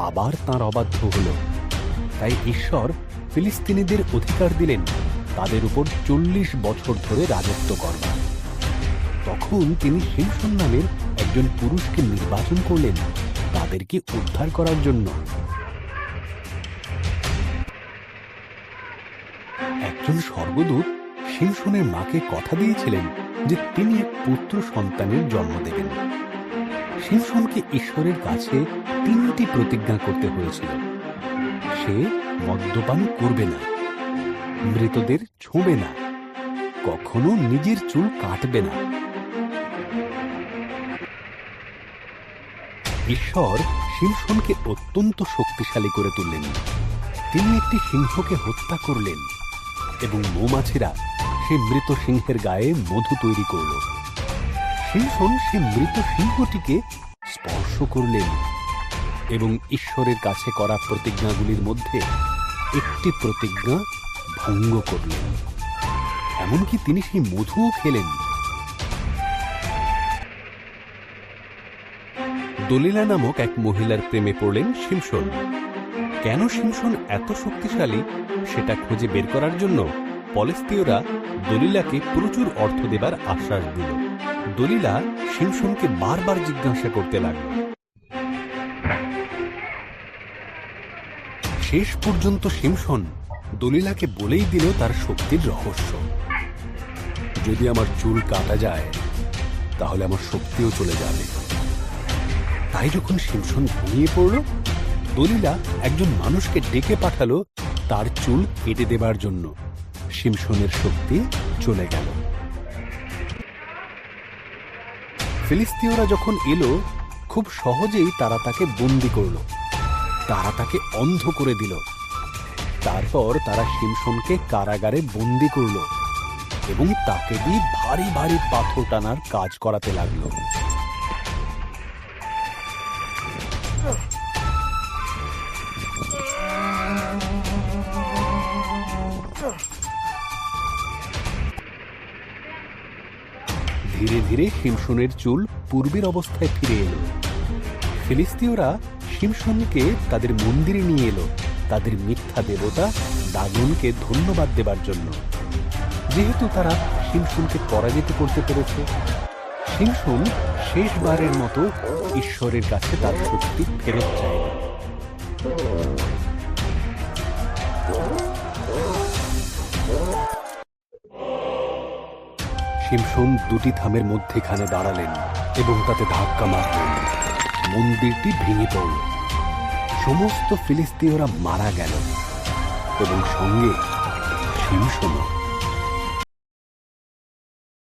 আবার তাঁর অবাধ্য হল। তাই ঈশ্বর ফিলিস্তিনিদের অধিকার দিলেন তাদের উপর 40 বছর ধরে রাজত্ব করবার। তখন তিনি শিমশন নামের একজন পুরুষকে নির্বাচন করলেন তাদেরকে উদ্ধার করার জন্য। একজন স্বর্গদূত শিমশনের মাকে কথা দিয়েছিলেন যে তিনি এক পুত্র সন্তানের জন্ম দেবেন। শিমশনকে ঈশ্বরের কাছে 3টি প্রতিজ্ঞা করতে হয়েছিল। সে মদ্যপান করবে না, মৃতদের ছোঁবে না, কখনো নিজের চুল কাটবে না। ঈশ্বর শিমশনকে অত্যন্ত শক্তিশালী করে তুললেন। তিনি একটি সিংহকে হত্যা করলেন এবং মৌমাছিরা সে মৃত সিংহের গায়ে মধু তৈরি করল। শিমশন সে মৃত সিংহটিকে স্পর্শ করলেন এবং ঈশ্বরের কাছে করা প্রতিজ্ঞাগুলির মধ্যে একটি প্রতিজ্ঞা ভঙ্গ করলেন। এমনকি তিনি সেই মধুও খেলেন। দলিলা নামক এক মহিলার প্রেমে পড়লেন শিমশন। কেন শিমশন এত শক্তিশালী সেটা খুঁজে বের করার জন্য ফলিস্তীয়রা দলিলাকে প্রচুর অর্থ দেবার আশ্বাস দিল। দলিলা শিমশনকে বারবার জিজ্ঞাসা করতে লাগল। শেষ পর্যন্ত শিমশন দলিলাকে বলেই দিল তার শক্তির রহস্য। যদি আমার চুল কাটা যায় তাহলে আমার শক্তিও চলে যাবে। তাই যখন শিমশন ঘুমিয়ে পড়ল, দলিলা একজন মানুষকে ডেকে পাঠালো তার চুল কেটে দেবার জন্য। শিমশনের শক্তি চলে গেল। ফিলিস্তীয়রা যখন এলো, খুব সহজেই তারা তাকে বন্দী করল। তারা তাকে অন্ধ করে দিল। তারপর তারা শিমশনকে কারাগারে বন্দী করল এবং তাকে দিয়ে ভারী ভারী পাথর টানার কাজ করাতে লাগল। ধীরে ধীরে শিমশনের চুল পূর্বের অবস্থায় ফিরে এলো। ফিলিস্তীয়রা শিমশনকে তাদের মন্দিরে নিয়ে এলো তাদের মিথ্যা দেবতা দাগনকে ধন্যবাদ দেবার জন্য। যেহেতু তারা শিমশনকে পরাজিত করতে পেরেছে, শিমশন শেষবারের মতো ঈশ্বরের কাছে তার শক্তি ফেরত চাইল। শিমশন দুটি থামের মধ্যেখানে দাঁড়ালেন এবং তাতে ধাক্কা মারলেন। মন্দিরটি ভেঙে পড়ল। সমস্ত ফিলিস্তীয়রা মারা গেল এবং সঙ্গে শিমশনও।